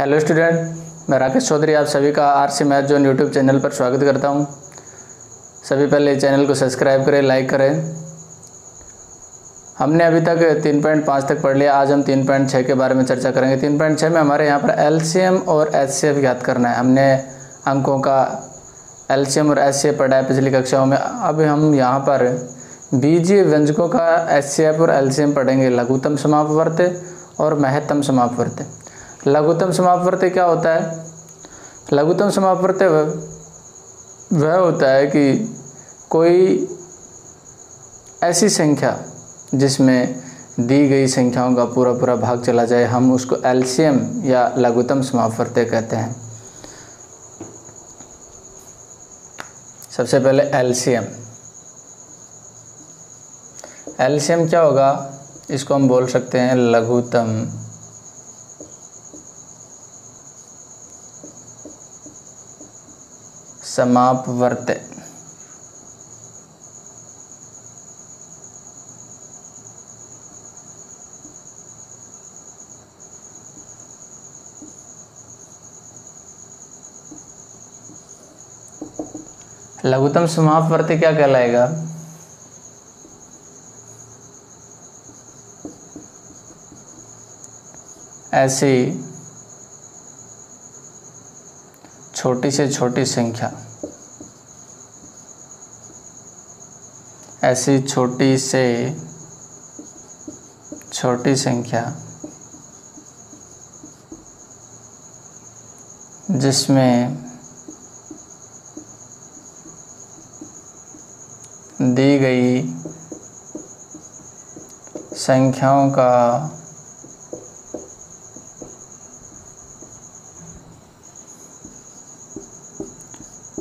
Hello student, मैं राकेश चौधरी आप सभी का RC math zone YouTube channel पर स्वागत करता हूं। सभी पहले चैनल को सब्सक्राइब करें, लाइक करें। हमने अभी तक 3.5 तक पढ़ लिया। आज हम 3.6 के बारे में चर्चा करेंगे। 3.6 में हमारे यहाँ पर एलसीएम और एचसीएफ ज्ञात करना है। हमने अंकों का एलसीएम और एचसीएफ पढ़ा है पिछली कक्षाओं में। अब हम यहाँ पर बीजीय व्यंजकों का एचसीएफ और एलसीएम पढ़ेंगे। लघुत्तम समापवर्ती और महत्तम समापवर्ती। लघुत्तम समापवर्ती क्या होता है? लघुत्तम समापवर्ती वह होता है कि कोई ऐसी संख्या जिसमें दी गई संख्याओं का पूरा पूरा भाग चला जाए, हम उसको एलसीएम या लघुत्तम समापवर्ती कहते हैं। सबसे पहले एलसीएम। एलसीएम क्या होगा? इसको हम बोल सकते हैं लघुत्तम समापवर्ती। लघुत्तम समापवर्ती क्या कहलाएगा? ऐसी छोटी से छोटी संख्या, ऐसी छोटी से छोटी संख्या जिसमें दी गई संख्याओं का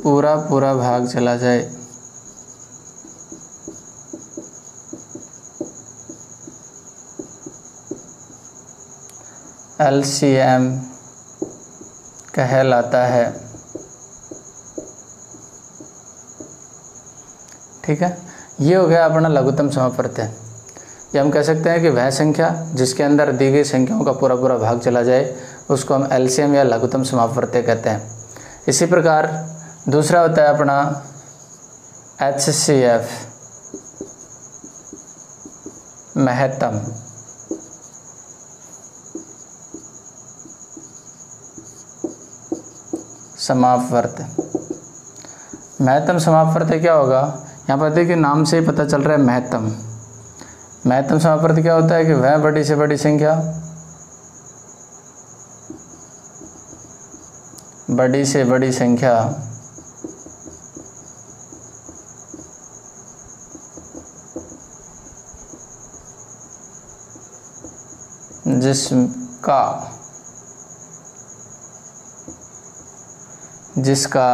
पूरा पूरा भाग चला जाए। एलसीएम कहलाता है। ठीक है, ये हो गया अपना लघुत्तम समापवर्ती। ये हम कह सकते हैं कि वह संख्या जिसके अंदर दी गई संख्याओं का पूरा पूरा भाग चला जाए उसको हम एलसीएम या लघुत्तम समापवर्ती कहते हैं। इसी प्रकार दूसरा होता है अपना एचसीएफ, महत्तम। समापवर्ती। महत्तम समापवर्ती क्या होगा? यहाँ पर देखिए नाम से ही पता चल रहा है महत्तम। महत्तम समापवर्ती क्या होता है कि वह बड़ी से बड़ी संख्या, बड़ी से बड़ी संख्या जिसका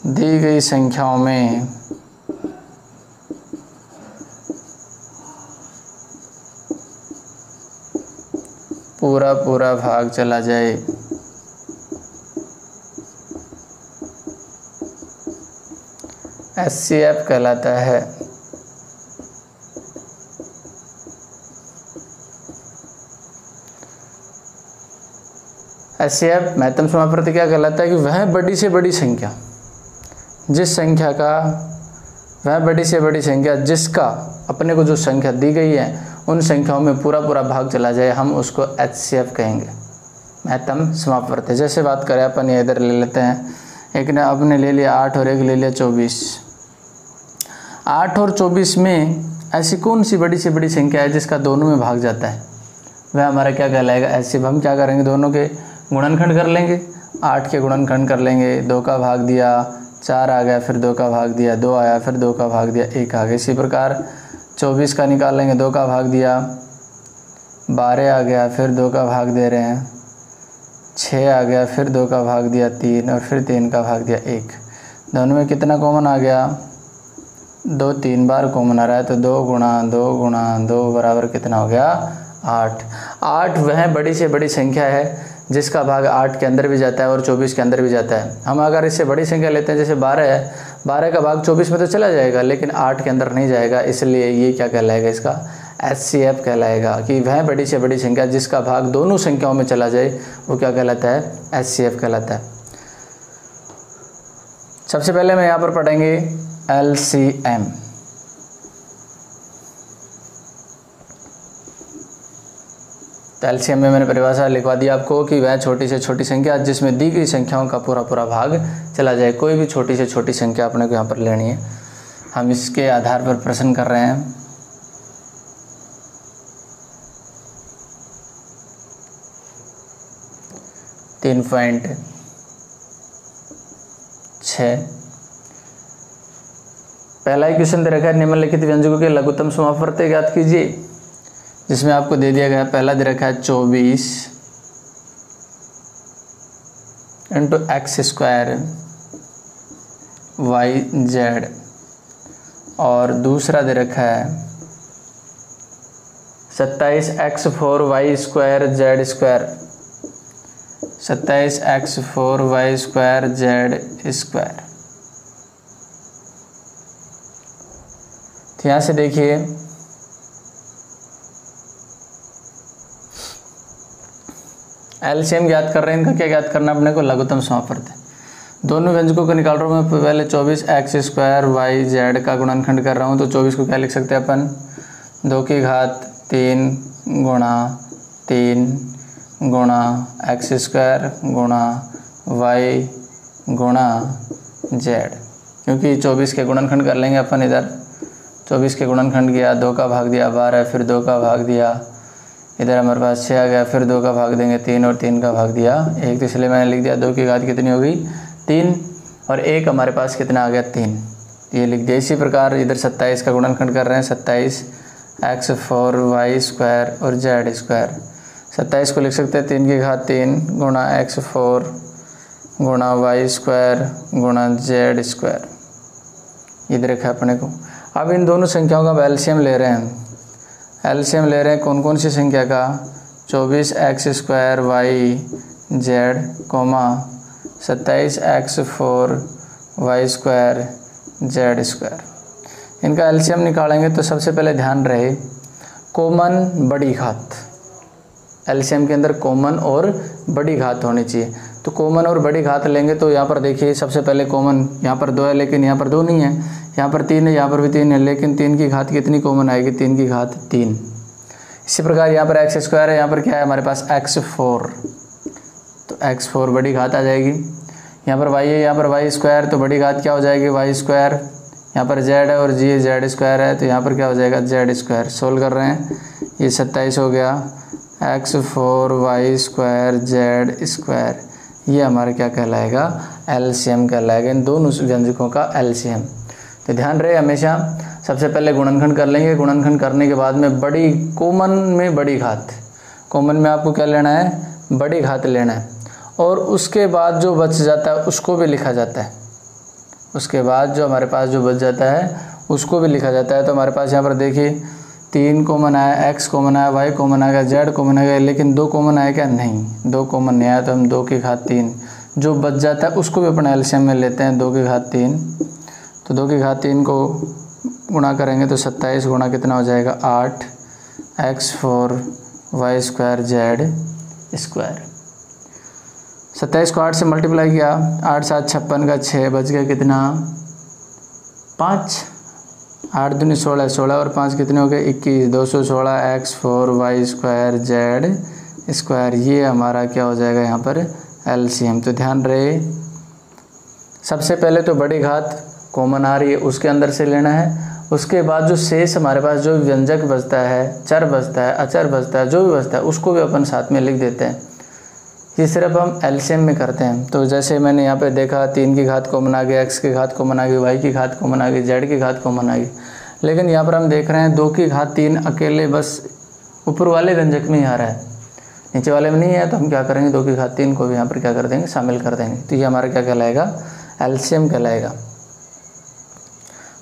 दी गई संख्याओं में पूरा पूरा भाग चला जाए। एचसीएफ कहलाता है। एचसीएफ महत्तम समापवर्ती क्या कहलाता है कि वह बड़ी से बड़ी संख्या, जिस संख्या का, वह बड़ी से बड़ी संख्या जिसका अपने को जो संख्या दी गई है उन संख्याओं में पूरा पूरा भाग चला जाए, हम उसको एचसीएफ कहेंगे, महत्तम समापवर्ती। जैसे बात करें अपन ये इधर ले लेते हैं, एक ने अपने ले लिया 8 और एक ले लिया 24। 8 और 24 में ऐसी कौन सी बड़ी से बड़ी संख्या है जिसका दोनों में भाग जाता है? वह हमारा क्या कहलाएगा? एचसीएफ। हम क्या करेंगे? दोनों के गुणनखंड कर लेंगे। 8 के गुणनखंड कर लेंगे। 2 का भाग दिया, 4 आ गया, फिर 2 का भाग दिया, 2 आया, फिर 2 का भाग दिया, 1 आ गया। इसी प्रकार 24 का निकाल लेंगे। 2 का भाग दिया, 12 आ गया, फिर 2 का भाग दे रहे हैं, 6 आ गया, फिर 2 का भाग दिया 3, और फिर 3 का भाग दिया 1। दोनों में कितना कॉमन आ गया? 2 3 बार कॉमन आ रहा है, तो 2 गुणा 2 गुणा 2 बराबर कितना हो गया? 8। 8 वह बड़ी से बड़ी संख्या है जिसका भाग 8 के अंदर भी जाता है और 24 के अंदर भी जाता है। हम अगर इससे बड़ी संख्या लेते हैं, जैसे 12 है, 12 का भाग 24 में तो चला जाएगा लेकिन 8 के अंदर नहीं जाएगा, इसलिए ये क्या कहलाएगा? इसका HCF कहलाएगा, कि वह बड़ी से बड़ी संख्या जिसका भाग दोनों संख्याओं में चला जाए वो क्या कहलाता है, HCF कहलाता है। सबसे पहले मैं यहाँ पर पढ़ेंगे LCM। तो LCM में मैंने परिभाषा लिखवा दी आपको कि वह छोटी से छोटी संख्या जिसमें दी गई संख्याओं का पूरा पूरा भाग चला जाए। कोई भी छोटी से छोटी संख्या अपने को यहाँ पर लेनी है, हम इसके आधार पर प्रश्न कर रहे हैं। तीन पॉइंट 6 पहला ही क्वेश्चन दे रखा है, निम्नलिखित व्यंजकों के लघुत्तम समापवर्ती ज्ञात कीजिए, जिसमें आपको दे दिया गया पहला दे रखा है 24 इंटू x² YZ, और दूसरा दे रखा है 27x4 y² z², 27x4 y² z²। तो यहाँ से देखिए LCM ज्ञात कर रहे हैं, इनका क्या ज्ञात करना अपने को, लघुत्तम समापवर्ती। दोनों व्यंजकों को निकाल रहा हूँ मैं, पहले 24x² YZ का गुणनखंड कर रहा हूँ। तो 24 को क्या लिख सकते हैं अपन, 2 की घात 3 गुणा 3 गुणा x² गुणा y गुणा z, क्योंकि 24 के गुणनखंड कर लेंगे अपन। इधर 24 के गुणनखंड किया, 2 का भाग दिया 12, फिर 2 का भाग दिया, इधर हमारे पास 6 आ गया, फिर 2 का भाग देंगे 3 और 3 का भाग दिया 1। तो इसलिए मैंने लिख दिया 2 की घात कितनी होगी 3, और 1 हमारे पास कितना आ गया 3, ये लिख दिया। इसी प्रकार इधर 27 का गुणनखंड कर रहे हैं, 27x4 y² और z²। 27 को लिख सकते हैं 3 की घात 3 गुणा x4 गुणा y² गुणा z², ये दे रखा है अपने को। अब इन दोनों संख्याओं का LCM ले रहे हैं, LCM ले रहे हैं कौन कौन सी संख्या का, 24x² YZ, 27x4 y² z²। इनका LCM निकालेंगे तो सबसे पहले ध्यान रहे कॉमन बड़ी घात, LCM के अंदर कॉमन और बड़ी घात होनी चाहिए। तो कॉमन और बड़ी घात लेंगे तो यहाँ पर देखिए सबसे पहले कॉमन यहाँ पर 2 है, लेकिन यहाँ पर 2 नहीं है, यहाँ पर 3 है, यहाँ पर भी 3 है, लेकिन 3 की घात कितनी कॉमन आएगी, 3 की घात 3। इसी प्रकार यहाँ पर x² है, यहाँ पर क्या है हमारे पास x4, तो x4 बड़ी घात आ जाएगी। यहाँ पर y है, यहाँ पर y², तो बड़ी घात क्या हो जाएगी y²। यहाँ पर z है और g z² है, तो यहाँ पर क्या हो जाएगा z²। सोल्व कर रहे हैं, ये 27 हो गया, x4 y² z², ये हमारा क्या कहलाएगा, LCM कहलाएगा, इन दोनों व्यंजकों का LCM। तो ध्यान रहे हमेशा सबसे पहले गुणनखंड कर लेंगे, गुणनखंड करने के बाद में बड़ी कॉमन में बड़ी घात, कॉमन में आपको क्या लेना है, बड़ी घात लेना है, और उसके बाद जो बच जाता है उसको भी लिखा जाता है, उसके बाद जो हमारे पास जो बच जाता है उसको भी लिखा जाता है। तो हमारे पास यहाँ पर देखिए 3 कॉमन आया, x कॉमन आया, y कॉमन आ गया, z कॉमन आ गया, लेकिन 2 कॉमन आया क्या, नहीं 2 कॉमन नहीं आया, तो हम 2 की घात 3 जो बच जाता है उसको भी अपना LCM में लेते हैं, 2 की घात 3। तो 2 की घात 3 को गुणा करेंगे तो 27 गुणा कितना हो जाएगा 8 x4 y² z²। 27 को 8 से मल्टीप्लाई किया, 8 7 56 का 6 बच गया कितना 5, 8 दूनी 16, 16 और 5 कितने हो गए 21, 216 x4 y² z², ये हमारा क्या हो जाएगा यहाँ पर LCM। तो ध्यान रहे सबसे पहले तो बड़ी घात कॉमन आ रही है उसके अंदर से लेना है, उसके बाद जो शेष हमारे पास जो व्यंजक बचता है, चर बचता है, अचर बचता है, जो भी बचता है उसको भी अपन साथ में लिख देते हैं। ये सिर्फ हम LCM में करते हैं। तो जैसे मैंने यहाँ पे देखा 3 की घात कॉमन आ गई, x की घात कॉमन आ गई, y की घात कॉमन आ गई, z की घात कॉमन आ गई, लेकिन यहाँ पर हम देख रहे हैं 2 की घात 3 अकेले बस ऊपर वाले व्यंजक में ही आ रहा है, नीचे वाले में नहीं है। तो हम क्या करेंगे 2 की घात 3 को भी यहाँ पर क्या कर देंगे, शामिल कर देंगे। तो ये हमारा क्या कहलाएगा, LCM कहलाएगा।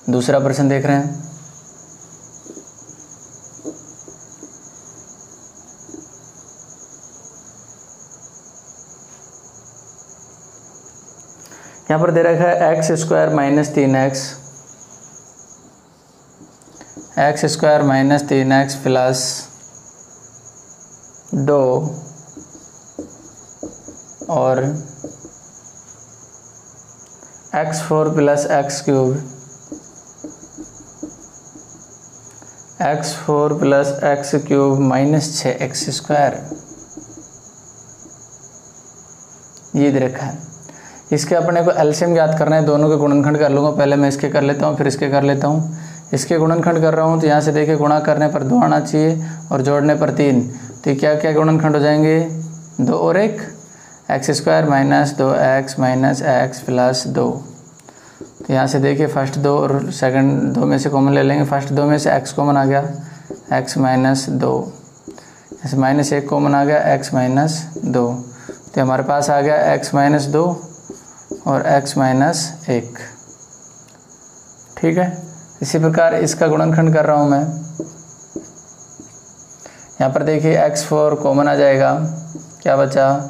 दूसरा प्रश्न देख रहे हैं, यहाँ पर दे रखा है x² - 3x x square minus 3x plus 2 और x4 plus X cube, x4 plus X cube minus 6x square, ये दे रखा है। इसके अपने को एलसीएम याद करना है, दोनों के गुणनखंड कर लूँगा। पहले मैं इसके कर लेता हूँ, फिर इसके कर लेता हूँ। इसके गुणनखंड कर रहा हूँ तो यहाँ से देखिए गुणा करने पर 2 आना चाहिए और जोड़ने पर 3, तो क्या क्या गुणनखंड हो जाएंगे, 2 और 1, x square minus 2x minus x plus 2। तो यहाँ से देखिए फर्स्ट 2 और सेकंड 2 में से कॉमन ले लेंगे। फर्स्ट 2 में से x कॉमन आ गया, x माइनस 2, ऐसे माइनस 1 कॉमन आ गया, x माइनस 2। तो हमारे पास आ गया x माइनस 2 और x माइनस 1। ठीक है, इसी प्रकार इसका गुणनखंड कर रहा हूँ मैं। यहाँ पर देखिए x4 कॉमन आ जाएगा, क्या बचा,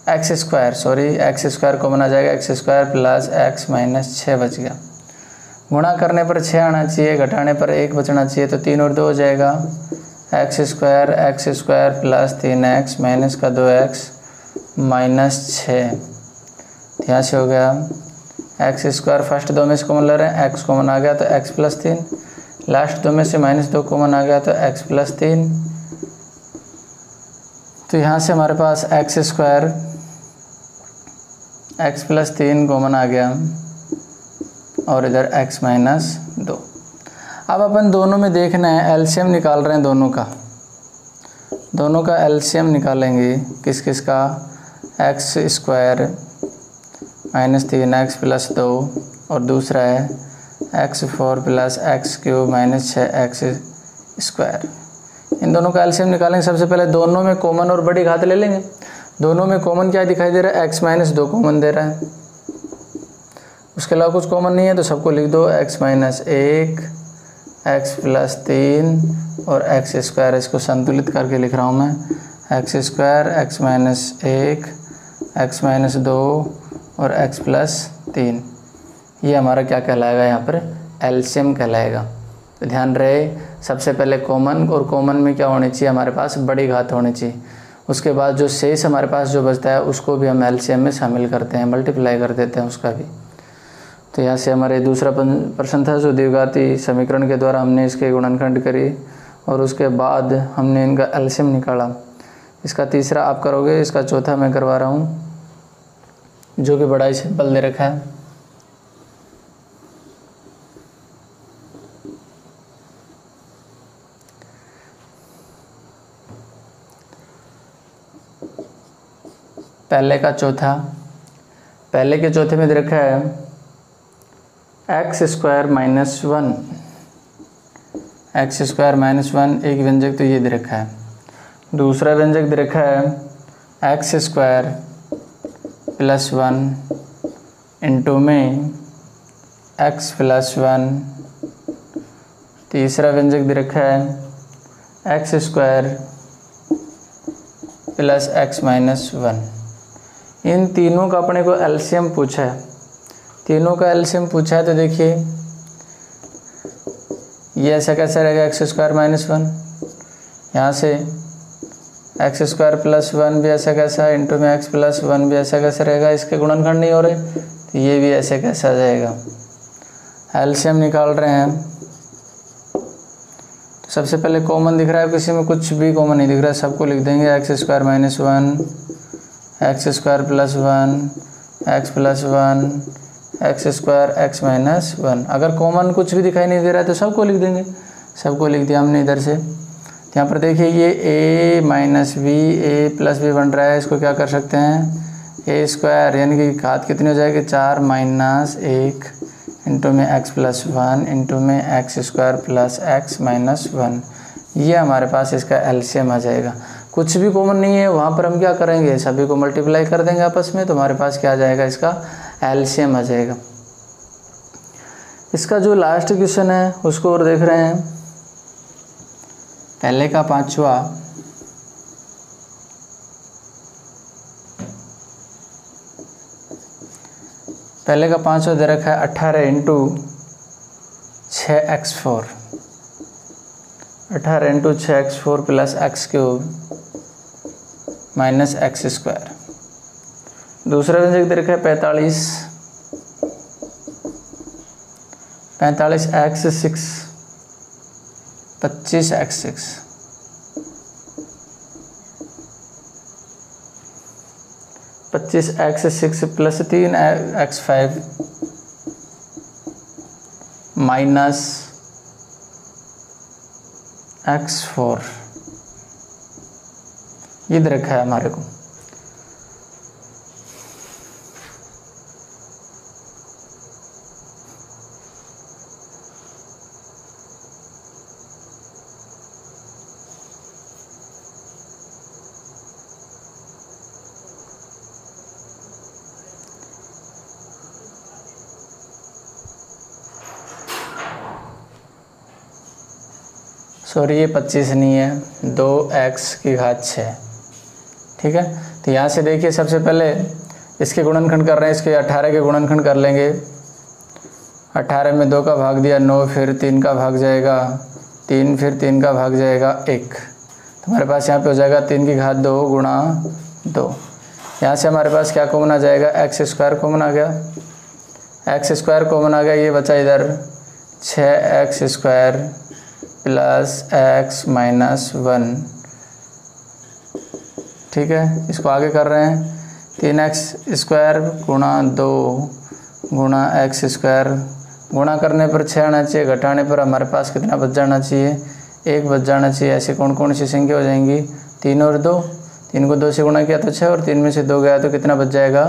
एक्स स्क्वायर कॉमन आ जाएगा, x square plus x minus 6 बच गया। गुणा करने पर 6 आना चाहिए, घटाने पर 1 बचना चाहिए, तो 3 और 2 हो जाएगा, x square plus 3x minus का 2x माइनस 6। यहाँ से हो गया एक्स स्क्वायर, फर्स्ट 2 में से कॉमन ले रहे हैं, x कॉमन आ गया तो x प्लस 3, लास्ट 2 में से माइनस 2 कॉमन आ गया तो x प्लस 3। तो यहाँ से हमारे पास X square x plus 3 common आ गया और इधर x माइनस 2। अब अपन दोनों में देखना है, एलसीएम निकाल रहे हैं दोनों का एलसीएम निकालेंगे। किस किस का, x square minus 3x plus 2 और दूसरा है x4 plus X cube minus 6x square. इन दोनों का एलसीएम निकालेंगे। सबसे पहले दोनों में कॉमन और बड़ी घात ले लेंगे। दोनों में कॉमन क्या दिखाई दे रहा है, x माइनस 2 कॉमन दे रहा है, उसके अलावा कुछ कॉमन नहीं है तो सबको लिख दो, x माइनस 1, x प्लस 3 और x स्क्वायर। इसको संतुलित करके लिख रहा हूँ मैं, x square x minus 1, x minus 2 और x प्लस 3। ये हमारा क्या कहलाएगा, यहाँ पर एलसीएम कहलाएगा। तो ध्यान रहे, सबसे पहले कॉमन, और कॉमन में क्या होनी चाहिए, हमारे पास बड़ी घात होनी चाहिए। उसके बाद जो शेष हमारे पास जो बचता है उसको भी हम एलसीएम में शामिल करते हैं, मल्टीप्लाई कर देते हैं उसका भी। तो यहाँ से हमारे दूसरा प्रश्न था जो द्विघाती समीकरण के द्वारा हमने इसके गुणनखंड करी और उसके बाद हमने इनका एलसीएम निकाला। इसका तीसरा आप करोगे, इसका चौथा मैं करवा रहा हूँ, जो कि बड़ा ही सिंपल दे रखा है। पहले के चौथे में दे रखा है एक्स स्क्वायर माइनस 1 एक व्यंजक, तो ये दे रखा है। दूसरा व्यंजक दे रखा है एक्स स्क्वायर प्लस 1 इंटू में एक्स प्लस 1। तीसरा व्यंजक दे रखा है x square plus x minus 1। इन तीनों का अपने को एलसीएम पूछा है, तो देखिए ये ऐसा कैसे रहेगा, एक्स स्क्वायर माइनस 1, यहाँ से एक्स स्क्वायर प्लस 1 भी ऐसा कैसा, इंटू में एक्स प्लस 1 भी ऐसा कैसे रहेगा। इसके गुणनखंड नहीं हो रहे तो ये भी ऐसे कैसा आ जाएगा। एलसीएम निकाल रहे हैं, तो सबसे पहले कॉमन दिख रहा है, किसी में कुछ भी कॉमन नहीं दिख रहा है, सबको लिख देंगे x square minus 1, x square plus 1, x plus 1, x square x minus 1। अगर कॉमन कुछ भी दिखाई नहीं दे रहा है तो सबको लिख देंगे, सबको लिख दिया हमने इधर से। यहाँ पर देखिए ये a minus b, a plus b बन रहा है, इसको क्या कर सकते हैं, ए स्क्वायर, यानी कि घात कितनी हो जाएगी, 4 माइनस 1 इंटू में एक्स प्लस 1 इंटू में x square plus x minus 1। ये हमारे पास इसका एलसीएम आ जाएगा। कुछ भी कॉमन नहीं है, वहाँ पर हम क्या करेंगे, सभी को मल्टीप्लाई कर देंगे आपस में, तो हमारे पास क्या आ जाएगा, इसका एलसीएम आ जाएगा। इसका जो लास्ट क्वेश्चन है उसको और देख रहे हैं। पहले का पाँचवा दे रखा है 18 into 6x4। 18 into 6x4 plus x³ minus x²। दूसरा व्यंजक दे रखा है 45x6 25x6 25x6 plus 3x5 minus x4 ये दे रखा है हमारे को। सॉरी ये 25 नहीं है, 2x6। ठीक है, तो यहाँ से देखिए सबसे पहले इसके गुणनखंड कर रहे हैं, इसके 18 के गुणनखंड कर लेंगे। 18 में 2 का भाग दिया 9, फिर 3 का भाग जाएगा 3, फिर 3 का भाग जाएगा 1। तो हमारे पास यहाँ पे हो जाएगा 3 की घात 2 गुणा 2। यहाँ से हमारे पास क्या कॉमन आ जाएगा, x² कॉमन आ गया, x² कॉमन आ गया। ये बचा इधर 6x² प्लस x माइनस 1। ठीक है, इसको आगे कर रहे हैं 3x² गुणा 2 गुणा x²। गुणा करने पर 6 आना चाहिए, घटाने पर हमारे पास कितना बच जाना चाहिए, 1 बच जाना चाहिए। ऐसे कौन कौन सी संख्या हो जाएंगी, 3 और 2। 3 को 2 से गुणा किया तो 6 और 3 में से 2 गया तो कितना बच जाएगा,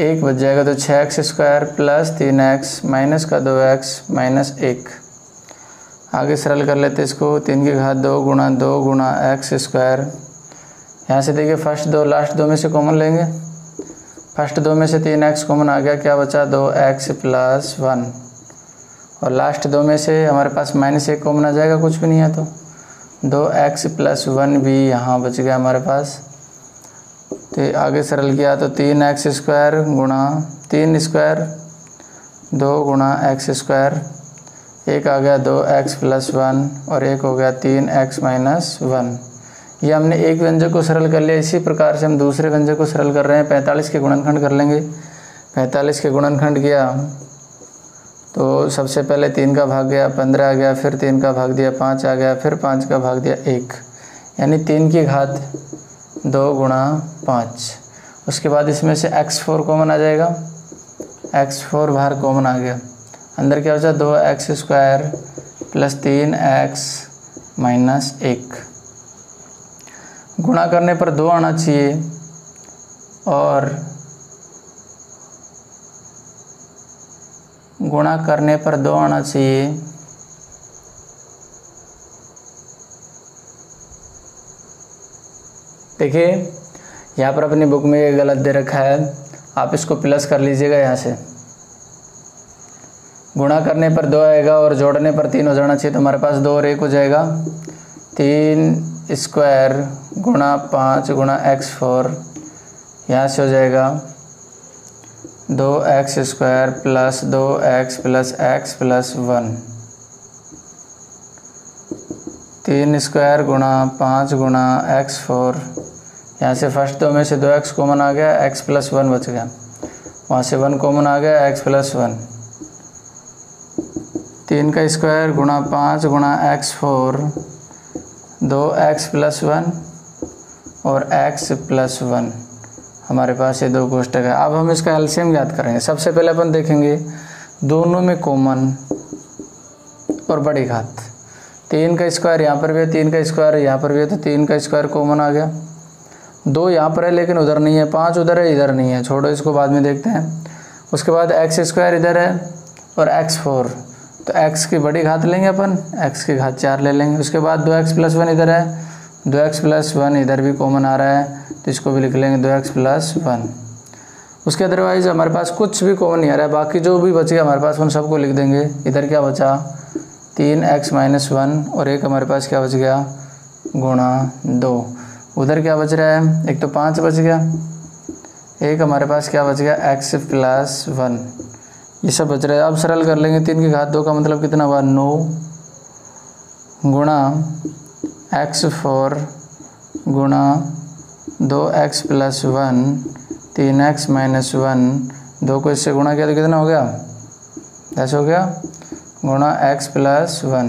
1 बच जाएगा। तो 6x² प्लस 3x माइनस का 2x माइनस 1। आगे सरल कर लेते इसको, 3 की घात 2 गुणा 2 गुणा x²। यहाँ से देखिए फर्स्ट 2 लास्ट 2 में से कॉमन लेंगे, फर्स्ट 2 में से 3x कॉमन आ गया, क्या बचा 2x प्लस 1। और लास्ट 2 में से हमारे पास -1 कॉमन आ जाएगा, कुछ भी नहीं है तो 2x प्लस 1 भी यहाँ बच गया हमारे पास। तो आगे सरल किया तो 3x² गुणा 3² 2 गुणा x²। 1 आ गया 2x प्लस 1 और 1 हो गया 3x माइनस 1। ये हमने एक व्यंजक को सरल कर लिया। इसी प्रकार से हम दूसरे व्यंजक को सरल कर रहे हैं। 45 के गुणनखंड कर लेंगे। 45 के गुणनखंड किया तो सबसे पहले 3 का भाग गया 15 आ गया, फिर 3 का भाग दिया 5 आ गया, फिर 5 का भाग दिया 1, यानी 3 की घात 2 गुणा 5। उसके बाद इसमें से x4 कॉमन आ जाएगा, x4 बाहर कॉमन आ गया। अंदर क्या बचा 2x² प्लस 3x माइनस 1। गुणा करने पर 2 आना चाहिए और गुणा करने पर 2 आना चाहिए। देखिए यहाँ पर अपनी बुक में ये गलत दे रखा है, आप इसको प्लस कर लीजिएगा। यहाँ से गुणा करने पर 2 आएगा और जोड़ने पर 3 हो जाना चाहिए, तो हमारे पास 2 और 1 हो जाएगा। 3² गुणा 5 गुणा x4, यहाँ से हो जाएगा 2x² plus 2x plus x plus 1। 3² गुणा 5 गुणा x4, यहाँ से फर्स्ट 2 में से 2x कॉमन आ गया, x प्लस 1 बच गया, वहाँ से 1 कॉमन आ गया, x प्लस 1। 3 का स्क्वायर गुणा 5 गुणा x4, 2x प्लस 1 और x प्लस 1। हमारे पास ये 2 कोष्टक है। अब हम इसका एलसीएम ज्ञात करेंगे। सबसे पहले अपन देखेंगे दोनों में कॉमन और बड़ी घात। 3 का स्क्वायर यहाँ पर भी है, 3 का स्क्वायर यहाँ पर भी है, तो 3 का स्क्वायर कॉमन आ गया। 2 यहाँ पर है लेकिन उधर नहीं है, 5 उधर है इधर नहीं है, छोड़ो इसको बाद में देखते हैं। उसके बाद x² इधर है और x4, तो x की बड़ी घात लेंगे अपन, x की घात 4 ले लेंगे। उसके बाद 2x प्लस 1 इधर है, 2x प्लस 1 इधर भी कॉमन आ रहा है, तो इसको भी लिख लेंगे 2x प्लस 1। उसके अदरवाइज हमारे पास कुछ भी कॉमन नहीं आ रहा है, बाकी जो भी बच गया हमारे पास उन सबको लिख देंगे। इधर क्या बचा 3x माइनस 1 और एक हमारे पास क्या बच गया गुणा 2। उधर क्या बच रहा है, एक तो 5 बच गया, एक हमारे पास क्या बच गया x प्लस 1, ये सब बच रहा है। अब सरल कर लेंगे। 3 की घात 2 का मतलब कितना हुआ 9 गुणा x4 गुणा 2x + 1 3x - 1, 2 को इससे गुणा किया तो कितना हो गया 10 हो गया, गुणा x + 1,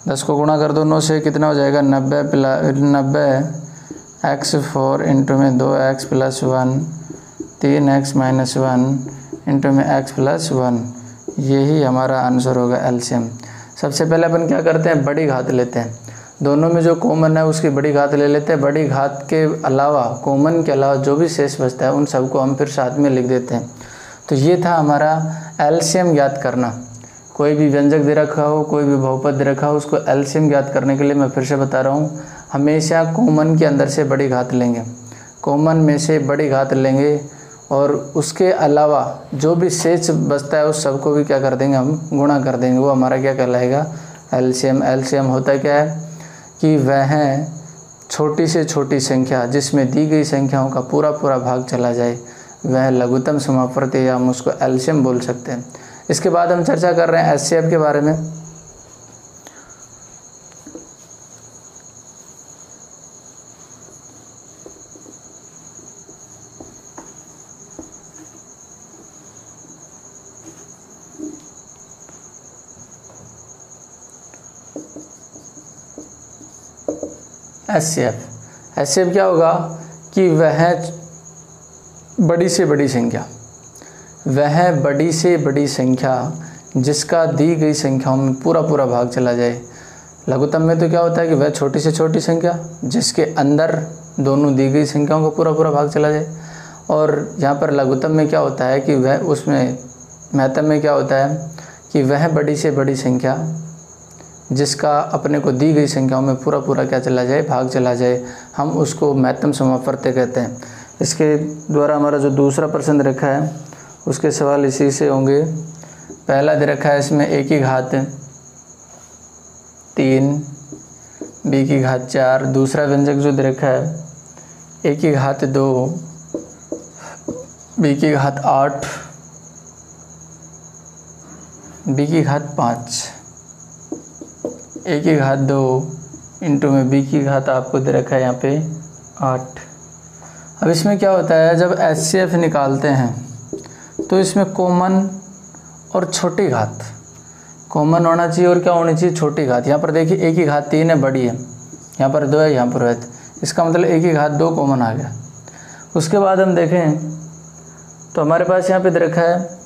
10 को गुणा कर दो 9 से, कितना हो जाएगा 90 x4 इंटू में 2x + 1 3x - 1 इंटू में x + 1, यही हमारा आंसर होगा एलसीएम। सबसे पहले अपन क्या करते हैं, बड़ी घात लेते हैं, दोनों में जो कॉमन है उसकी बड़ी घात ले लेते हैं। बड़ी घात के अलावा, कॉमन के अलावा जो भी शेष बचता है उन सबको हम फिर साथ में लिख देते हैं। तो ये था हमारा एलसीएम ज्ञात करना। कोई भी व्यंजक दे रखा हो, कोई भी बहुपद दे रखा हो, उसको एलसीएम ज्ञात करने के लिए मैं फिर से बता रहा हूँ, हमेशा कॉमन के अंदर से बड़ी घात लेंगे, कॉमन में से बड़ी घात लेंगे और उसके अलावा जो भी शेष बचता है उस सबको भी क्या कर देंगे, हम गुणा कर देंगे, वो हमारा क्या कहलाएगा एलसीएम। एलसीएम होता क्या है कि वह छोटी से छोटी संख्या जिसमें दी गई संख्याओं का पूरा पूरा भाग चला जाए, वह लघुत्तम समापवर्ती, या हम उसको एलसीएम बोल सकते हैं। इसके बाद हम चर्चा कर रहे हैं एचसीएफ के बारे में। एचसीएफ क्या होगा कि वह बड़ी से बड़ी संख्या, वह बड़ी से बड़ी संख्या जिसका दी गई संख्याओं में पूरा पूरा भाग चला जाए। लघुत्तम में तो क्या होता है कि वह छोटी से छोटी संख्या जिसके अंदर दोनों दी गई संख्याओं का पूरा पूरा भाग चला जाए, और यहाँ पर लघुत्तम में क्या होता है कि वह, उसमें महत्तम में क्या होता है कि वह बड़ी से बड़ी संख्या जिसका अपने को दी गई संख्याओं में पूरा पूरा क्या चला जाए, भाग चला जाए, हम उसको महत्तम समापवर्ती कहते हैं। इसके द्वारा हमारा जो दूसरा प्रश्न रखा है उसके सवाल इसी से होंगे। पहला दे रखा है इसमें a की घात 3 b की घात 4, दूसरा व्यंजक जो दे रखा है a की घात 2 b की घात 8 b की घात 5, a की घात 2 इंटू में b की घात आपको दे रखा है यहाँ पे 8। अब इसमें क्या होता है, जब एचसीएफ निकालते हैं तो इसमें कॉमन और छोटी घात, कॉमन होना चाहिए और क्या होनी चाहिए, छोटी घात। यहाँ पर देखिए a की घात 3 है, बड़ी है, यहाँ पर 2 है, यहाँ पर है, इसका मतलब a की घात 2 कॉमन आ गया। उसके बाद हम देखें तो हमारे पास यहाँ पे दे रखा है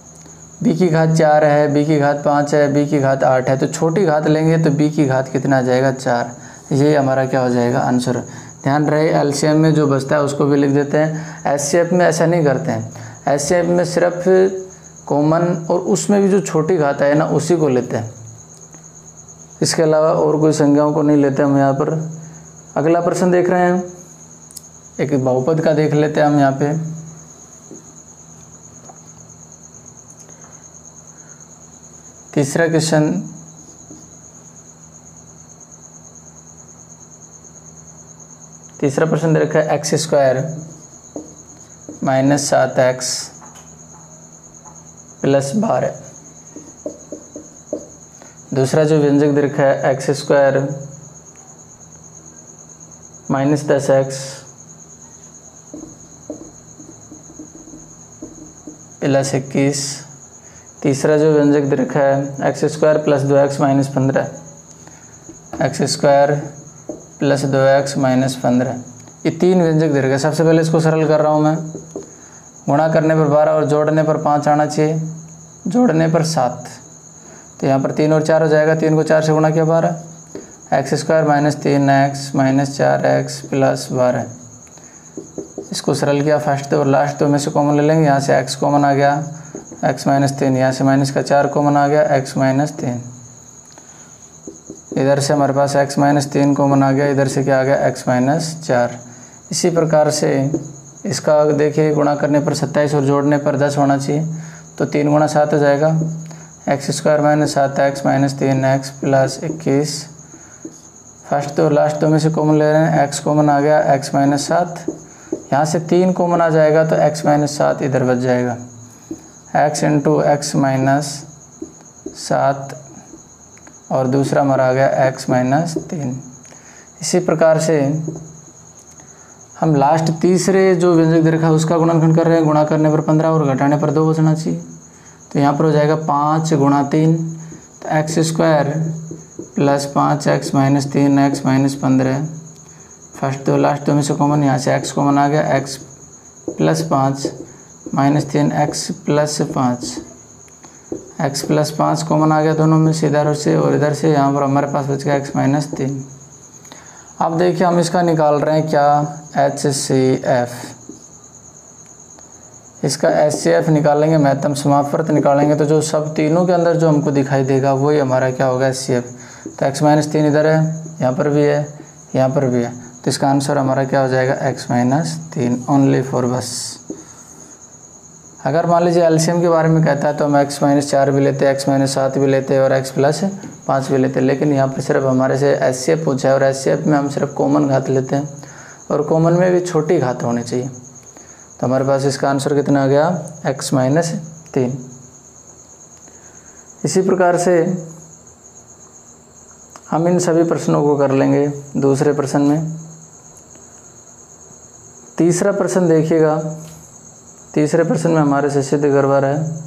b की घात 4 है, b की घात 5 है, b की घात 8 है, तो छोटी घात लेंगे तो b की घात कितना आ जाएगा 4। ये हमारा क्या हो जाएगा आंसर। ध्यान रहे एलसीएम में जो बचता है उसको भी लिख देते हैं। एचसीएफ में ऐसा नहीं करते हैं, एचसीएफ में सिर्फ कॉमन और उसमें भी जो छोटी घात है ना उसी को लेते हैं, इसके अलावा और कोई संख्याओं को नहीं लेते हम यहाँ पर। अगला प्रश्न देख रहे हैं, एक बहुपद का देख लेते हैं हम यहाँ पे। तीसरा क्वेश्चन, तीसरा प्रश्न दे रखा है x² - 7x + 12। दूसरा जो व्यंजक दे रखा है x² - 10x + 21। तीसरा जो व्यंजक दे रखा है x² + 2x - 15, x² + 2x - 15। ये 3 व्यंजक दे रखा है। सबसे पहले इसको सरल कर रहा हूँ मैं, गुणा करने पर 12 और जोड़ने पर 5 आना चाहिए, जोड़ने पर 7, तो यहाँ पर 3 और 4 हो जाएगा, 3 को 4 से गुणा किया 12, x² - 3x - 4x + 12। इसको सरल किया, फर्स्ट और लास्ट दो में से कॉमन ले लेंगे, यहाँ से x कॉमन आ गया, x - 3, यहाँ से माइनस का 4 कॉमन आ गया, x - 3, इधर से हमारे पास x - 3 कॉमन आ गया, इधर से क्या आ गया x - 4। इसी प्रकार से इसका देखिए गुणा करने पर 27 और जोड़ने पर 10 होना चाहिए, तो 3 गुणा 7 हो जाएगा, x² - 7x - 3x + 21। फर्स्ट और लास्ट दो में से कॉमन ले रहे हैं, x कॉमन आ गया, x - 7, यहाँ से 3 कॉमन आ जाएगा तो x - 7 इधर बच जाएगा, x × x - 7 और दूसरा हमारा आ गया x माइनस 3। इसी प्रकार से हम लास्ट तीसरे जो व्यंजक दे रखा है उसका गुणनखंड कर रहे हैं। गुणा करने पर 15 और घटाने पर 2 बचना चाहिए। तो यहाँ पर हो जाएगा 5 गुणा 3, तो x square plus 5x minus 3 x minus 15। First दो लास्ट दो में से कॉमन, यहाँ से x कॉमन आ गया, x plus 5 minus 3 x plus 5, x plus 5 common आ गया दोनों में से, इधर से और इधर से। यहाँ पर हमारे पास बच गया x माइनस 3। अब देखिए हम इसका निकाल रहे हैं क्या, HCF। इसका HCF निकालेंगे, महत्तम समापवर्त निकालेंगे, तो जो सब तीनों के अंदर जो हमको दिखाई देगा वही हमारा क्या होगा, HCF। तो x माइनस 3 इधर है, यहाँ पर भी है, यहाँ पर भी है, तो इसका आंसर हमारा क्या हो जाएगा, x माइनस 3 ओनली फॉर बस। अगर मान लीजिए एलसीएम के बारे में कहता है तो हम x माइनस 4 भी लेते, x माइनस 7 भी लेते और x प्लस 5 भी लेते, लेकिन यहाँ पर सिर्फ हमारे से HCF पूछा है और HCF में हम सिर्फ कॉमन घात लेते हैं और कॉमन में भी छोटी घात होनी चाहिए। तो हमारे पास इसका आंसर कितना आ गया, x माइनस 3। इसी प्रकार से हम इन सभी प्रश्नों को कर लेंगे दूसरे प्रश्न में। तीसरा प्रश्न देखिएगा, तीसरे प्रश्न में हमारे से सिद्ध करवा रहा है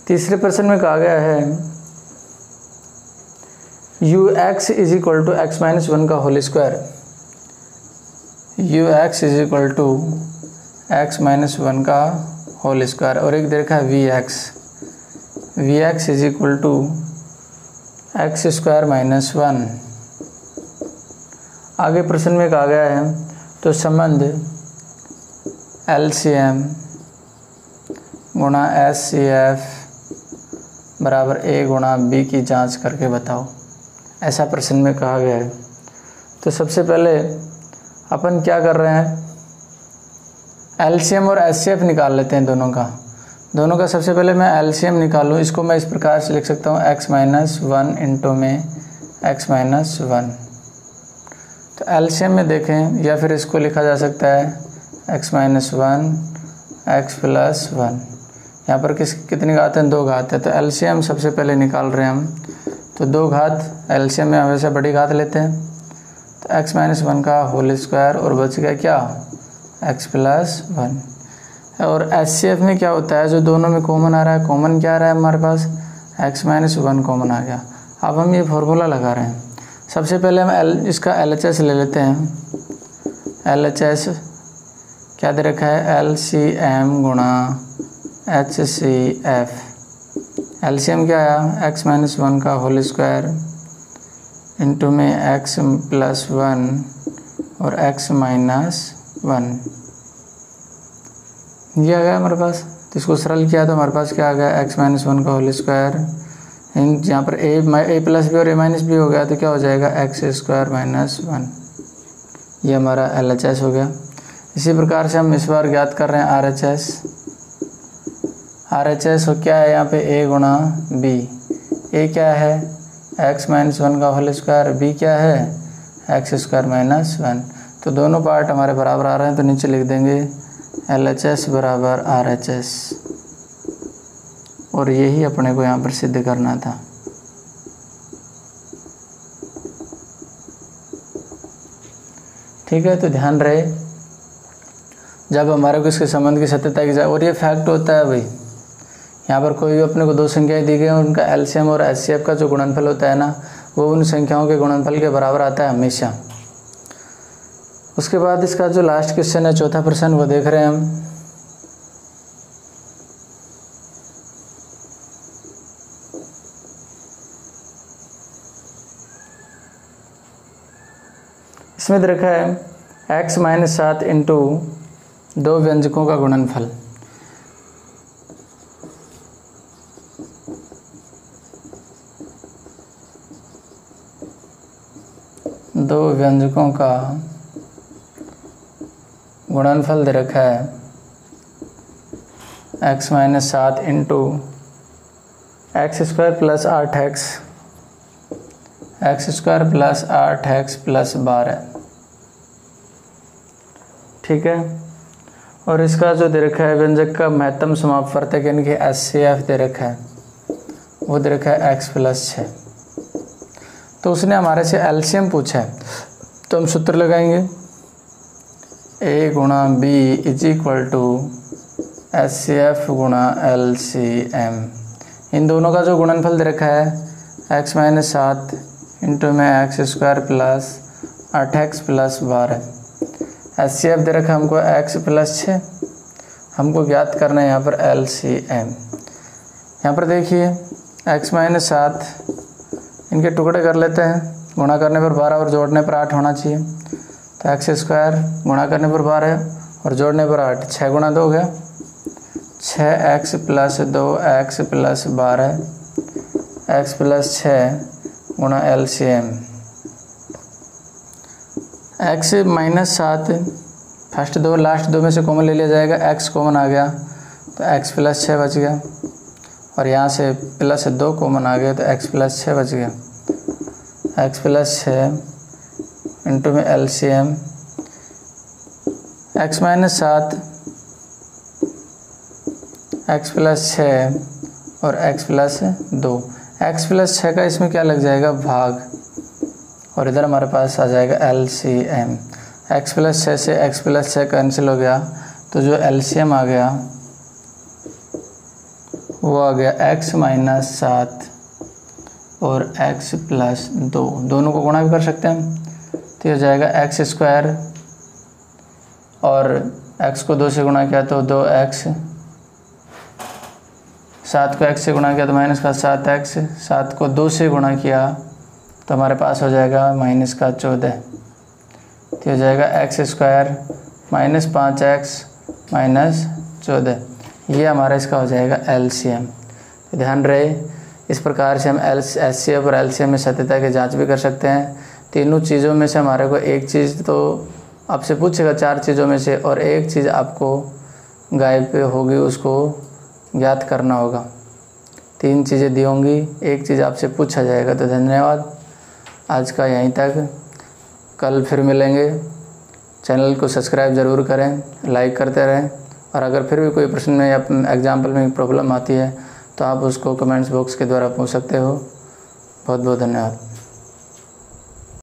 तीसरे प्रश्न में कहा गया है ux is equal to x minus 1 का whole square. ux is equal to x minus 1 का होल स्क्वायर, और एक देखा है vx is equal to x square minus 1। आगे प्रश्न में कहा गया है तो संबंध LCM गुणा HCF बराबर a गुणा b की जांच करके बताओ, ऐसा प्रश्न में कहा गया है। तो सबसे पहले अपन क्या कर रहे हैं, LCM और HCF निकाल लेते हैं दोनों का। सबसे पहले मैं LCM निकालूँ, इसको मैं इस प्रकार से लिख सकता हूँ x माइनस 1 इंटू में x माइनस 1। तो LCM में देखें, या फिर इसको लिखा जा सकता है x माइनस 1 x प्लस 1। यहाँ पर कितनी घात है, 2 घात है। तो LCM सबसे पहले निकाल रहे हैं हम, तो 2 घात, LCM में हमेशा बड़ी घात लेते हैं। तो x माइनस 1 का होल स्क्वायर और बच गया क्या, x प्लस 1। और HCF में क्या होता है, जो दोनों में कॉमन आ रहा है, कॉमन क्या आ रहा है हमारे पास, x माइनस 1 कॉमन आ गया। अब हम ये फॉर्मूला लगा रहे हैं। सबसे पहले हम इसका LHS ले लेते हैं। LHS क्या दे रखा है, LCM गुणा HCF। LCM क्या आया, x माइनस 1 का होल स्क्वायर इंटू में x प्लस 1 और x माइनस 1, ये आ गया हमारे पास। तो इसको सरल किया तो हमारे पास क्या आ गया, x माइनस 1 का होल स्क्वायर, यहाँ पर a प्लस बी और a माइनस बी हो गया, तो क्या हो जाएगा, x स्क्वायर माइनस 1। ये हमारा LHS हो गया। इसी प्रकार से हम इस बार ज्ञात कर रहे हैं RHS हो क्या है यहाँ पे, a गुणा b। a क्या है, x माइनस 1 का होल स्क्वायर, b क्या है, x स्क्वायर माइनस 1। तो दोनों पार्ट हमारे बराबर आ रहे हैं, तो नीचे लिख देंगे LHS बराबर RHS, और यही अपने को यहाँ पर सिद्ध करना था। ठीक है, तो ध्यान रहे जब हमारे को इसके संबंध की सत्यता की जाए, और ये फैक्ट होता है भाई, यहाँ पर कोई भी अपने को 2 संख्याएं दी गई हैं, उनका LCM और HCF का जो गुणनफल होता है ना, वो उन संख्याओं के गुणनफल के बराबर आता है हमेशा। उसके बाद इसका जो लास्ट क्वेश्चन है, चौथा प्रश्न, वो देख रहे हैं हम। इसमें दे रखा है x माइनस 7 इंटू 2 व्यंजकों का गुणनफल। दो व्यंजकों का गुणनफल दे रखा है x minus 7 into x square plus 8x, x square plus 8x plus 12, ठीक है। और इसका जो दे रखा है व्यंजक का महत्तम समापवर्तक यानी कि HCF दे रखा है, वो दे रखा है x प्लस 6। तो उसने हमारे से एलसीएम पूछा है, तो हम सूत्र लगाएंगे a गुणा b is equal to HCF गुणा LCM। इन दोनों का जो गुणनफल दे रखा है x माइनस 7 इंटू में x square plus 8x plus 12। HCF दे रखा है हमको x प्लस 6, हमको ज्ञात करना है यहाँ पर LCM। यहाँ पर देखिए x माइनस 7, इनके टुकड़े कर लेते हैं, गुणा करने पर 12 और जोड़ने पर 8 होना चाहिए। तो एक्स स्क्वायर गुणा करने पर 12 और जोड़ने पर 8, 6 गुणा 2 हो गया, 6x plus 2x plus 12, x plus 6 गुणा LCM। x minus 7, first 2 last 2 में से कॉमन ले लिया जाएगा, x कॉमन आ गया तो x प्लस 6 बच गया, और यहाँ से प्लस 2 कॉमन आ गया तो x प्लस 6 बच गया। x प्लस 6 इंटू में LCM, x minus 7, x plus 6 और x प्लस 2। x प्लस 6 का इसमें क्या लग जाएगा, भाग, और इधर हमारे पास आ जाएगा LCM। x प्लस 6 से x प्लस 6 कैंसिल हो गया, तो जो LCM आ गया वो आ गया x माइनस 7 और x प्लस 2, दोनों को गुणा भी कर सकते हैं। तो ये हो जाएगा एक्स स्क्वायर और x को 2 से गुणा किया तो 2x, 7 को x से गुणा किया तो माइनस का 7x, 7 को 2 से गुणा किया तो हमारे पास हो जाएगा माइनस का 14। तो हो जाएगा x square minus 5x minus 14, ये हमारा इसका हो जाएगा LCM। तो ध्यान रहे, इस प्रकार से हम HCF और LCM में सत्यता की जांच भी कर सकते हैं। तीनों चीज़ों में से हमारे को एक चीज़ तो आपसे पूछेगा 4 चीज़ों में से, और एक चीज़ आपको गायब होगी, उसको ज्ञात करना होगा। 3 चीज़ें दी होंगी, एक चीज़ आपसे पूछा जाएगा। तो धन्यवाद, आज का यहीं तक, कल फिर मिलेंगे। चैनल को सब्सक्राइब ज़रूर करें, लाइक करते रहें, और अगर फिर भी कोई प्रश्न में या एग्जाम्पल में प्रॉब्लम आती है तो आप उसको कमेंट्स बॉक्स के द्वारा पूछ सकते हो। बहुत बहुत धन्यवाद।